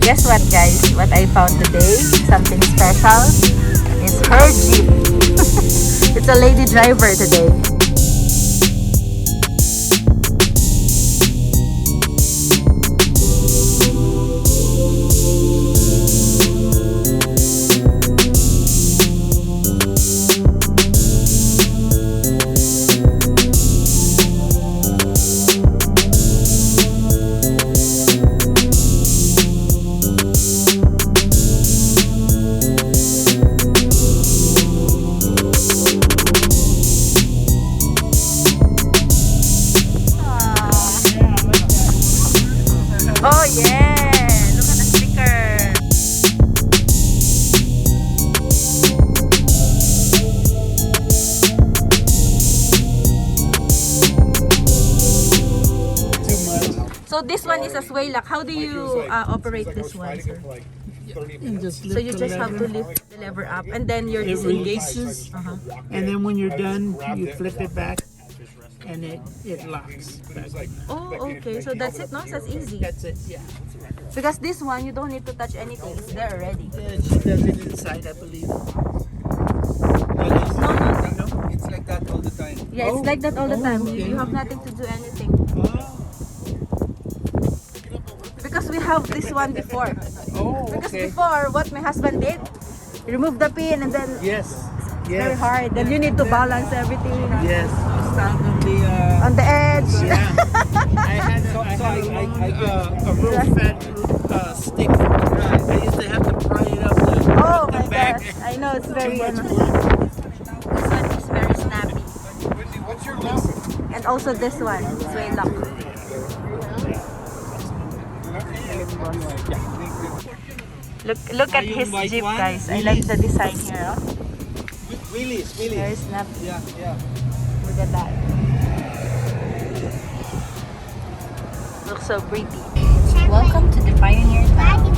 guess what, guys? What I found today, something special, is her Jeep. It's a lady driver today. Oh yeah! Look at the sticker! So this one is a sway lock. How do you operate this one, sir? So you just have to lift the lever up and then you're It releases, disengaged. and then when you're done, you flip it back, and it locks back. Oh, okay. So that's it, no? That's easy. That's it, yeah. Because this one, you don't need to touch anything. It's there already. Yeah, she does it inside, I believe. No, no. It's like that all the time. Yeah, it's like that all the time. okay. You have nothing to do anything. Oh, Because we have this one before. Because okay. before, what my husband did, remove the pin and then Yes. very hard. Then you need to balance everything. Yes. Stand On the edge. Yeah. I had a real fat stick. I used to have to pry it up Oh the my back. gosh. I know it's very Too much this work. one is very snappy. What's your lesson? And also this one, sway lock. Look at his white Jeep, one? guys. I like the design here. Oh. Wheelies. Very snappy. Yeah. Look at that. Looks so pretty. Welcome to the Pioneer Town.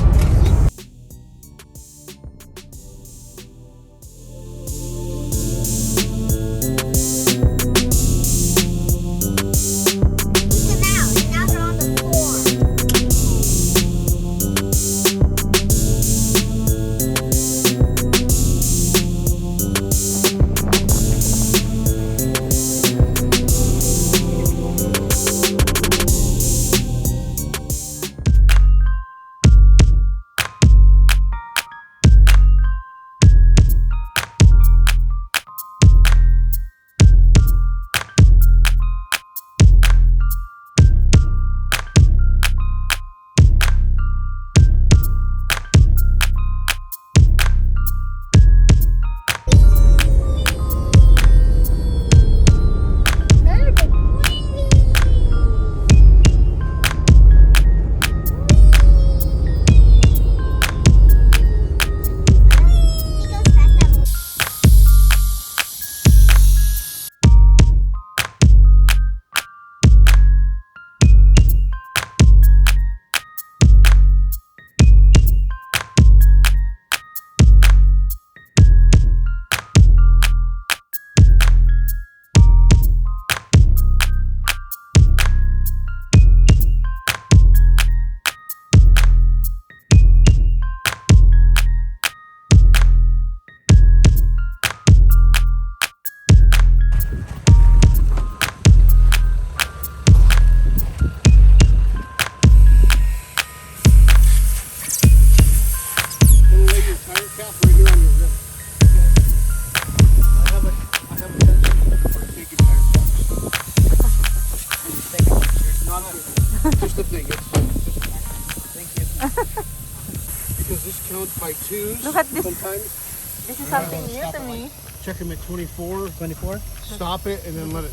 Just a thing. It's fine. Thank you. Because this counts by twos. Look at this. Sometimes. This is something new to me. Check them at 24. 24. Stop it and then let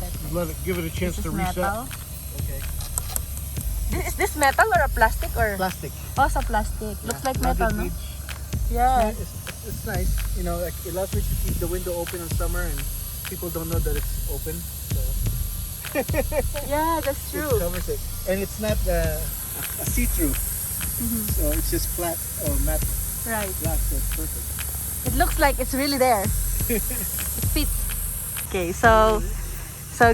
it give it a chance This to is reset. metal. Okay. Is this metal or a plastic or? Plastic. Oh, it's a plastic. Looks like Rugged metal, no? edge. Yeah. It's nice. You know, like, it allows me to keep the window open in summer and people don't know that it's open. So. Yeah, that's true. It covers it. And it's not see-through. So it's just flat or matte Right. glass, so it's perfect. It looks like it's really there. It fits. Okay, so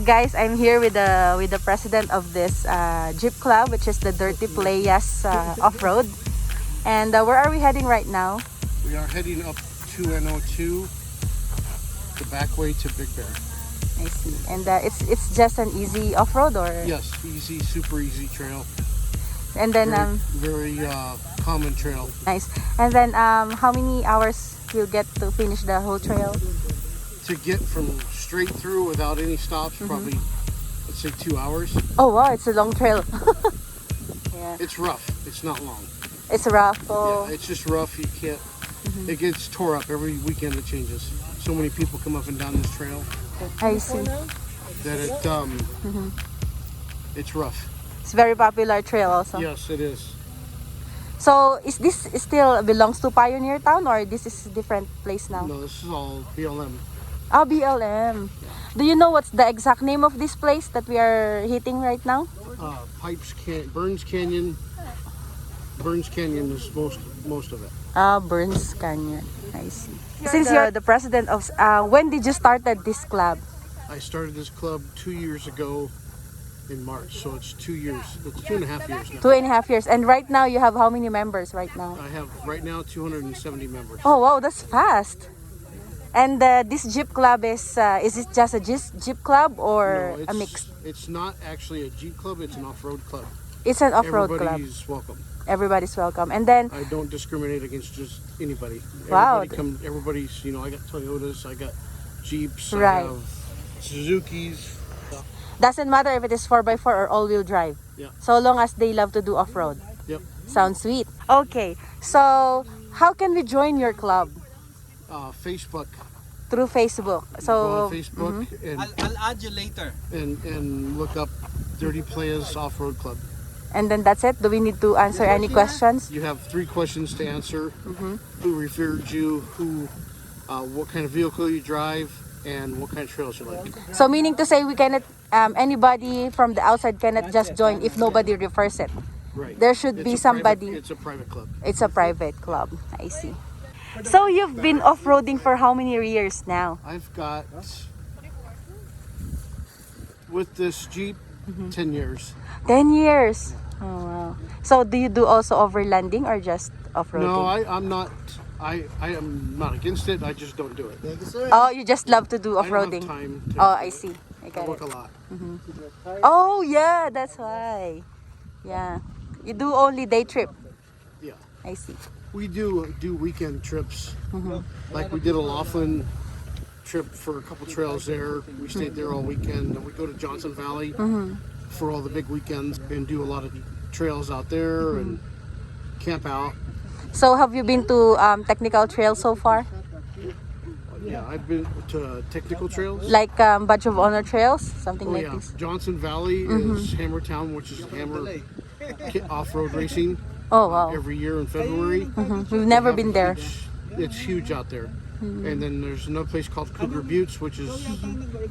guys, I'm here with the president of this Jeep Club, which is the Dirty Playas Off-road. And where are we heading right now? We are heading up 2N02, the back way to Big Bear. I see. And it's just an easy off-road, or? Yes, easy, super easy trail. And then very common trail. nice. And then how many hours you'll get to finish the whole trail? To get from straight through without any stops, probably let's say 2 hours. Oh wow, it's a long trail. Yeah. It's rough. It's not long. It's rough. Oh. Yeah, it's just rough. You can't. It gets tore up every weekend. It changes. So many people come up and down this trail I see. that it's rough. It's very popular trail also. Yes, it is. So is this still belongs to Pioneer Town, or this is different place now? No, this is all BLM. Oh, BLM. Do you know what's the exact name of this place that we are hitting right now? Burns Canyon. Burns Canyon is most of it. Burns Canyon. I see. Since you're the president of, when did you started this club? I started this club 2 years ago in March, so it's 2 years. It's 2.5 years now. 2.5 years. And right now you have how many members right now? I have right now 270 members. Oh wow, that's fast. And this Jeep club is it just a Jeep club or No, a mix? It's not actually a Jeep club, it's an off-road club. It's an off-road club. Everybody's welcome. Everybody's welcome. And then I don't discriminate against just anybody. Wow. Everybody's, I got Toyotas, I got Jeeps, Right. I have Suzuki's. doesn't matter if it is 4x4 or all-wheel drive. Yeah. So long as they love to do off-road. Yep. Sounds sweet. Okay, so how can we join your club? Facebook. Through Facebook. Go So on Facebook I'll add you later. and look up Dirty Playas Off-road Club. and then that's it. Do we need to answer any questions? You have 3 questions to answer. Who referred you, what kind of vehicle you drive, and what kind of trails you like. So meaning to say we cannot anybody from the outside cannot just join if nobody refers it. Right. There should be somebody. It's a private club. It's a private club. I see. So you've been off-roading for how many years now? I've got, with this Jeep, 10 years. 10 years. Oh wow. So do you do also overlanding or just off-roading? No, I'm not. I am not against it. I just don't do it. Oh, you just love to do I don't off-roading. have time to Oh, I see. I I got work it. a lot. Oh yeah, that's why. Yeah. You do only day trip. Yeah. I see. We do weekend trips. Like we did a Laughlin trip for a couple trails there. We stayed there all weekend. And we go to Johnson Valley for all the big weekends and do a lot of trails out there and camp out. So have you been to technical trails so far? Yeah, I've been to technical trails. Like Badge of Honor trails? Something Oh like yeah, this? Johnson Valley is Hammertown, which is Hammer off-road racing. Oh wow. Every year in February. We've never been there. It's huge out there. And then there's another place called Cougar Buttes, which is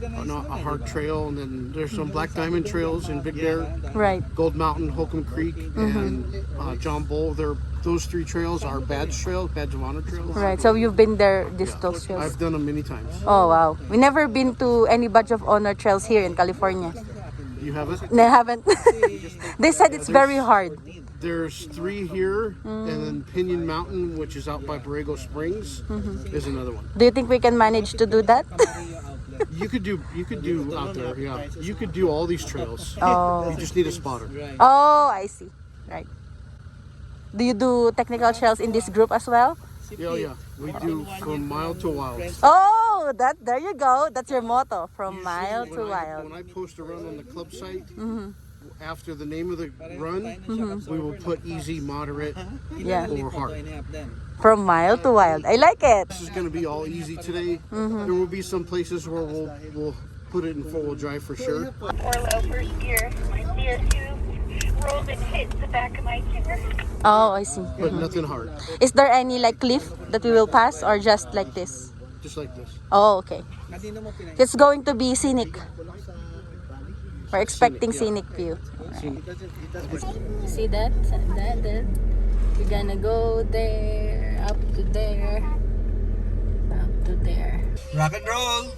a hard trail. And then there's some Black Diamond trails in Big Bear, Right. Gold Mountain, Holcomb Creek, and John Bull. Those 3 trails are Badge of Honor trails. Right. So you've been there those trails. I've done them many times. Oh wow. We never been to any Badge of Honor trails here in California. You haven't? No, I haven't. They said it's very hard. There's 3 here, and then Pinyon Mountain, which is out by Borrego Springs, is another one. Do you think we can manage to do that? You could do out there, yeah. You could do all these trails. Oh. You just need a spotter. Oh, I see. Right. Do you do technical trails in this group as well? Yeah. We do from mild to wild. Oh, there you go. That's your motto, from mild to wild. When I post a run on the club site, after the name of the run, we will put easy, moderate, Yeah. or hard. From mild to wild. I like it. This is going to be all easy today. There will be some places where we'll put it in 4-wheel drive for sure. Or low first gear. My CO2 rolled and hit the back of my chair. Oh, I see. But nothing hard. Is there any like cliff that we will pass or just like this? Just like this. Oh, okay. It's going to be scenic. We're expecting Scenic, scenic view. See that? That? We're gonna go there, up to there, up to there. Rock and roll.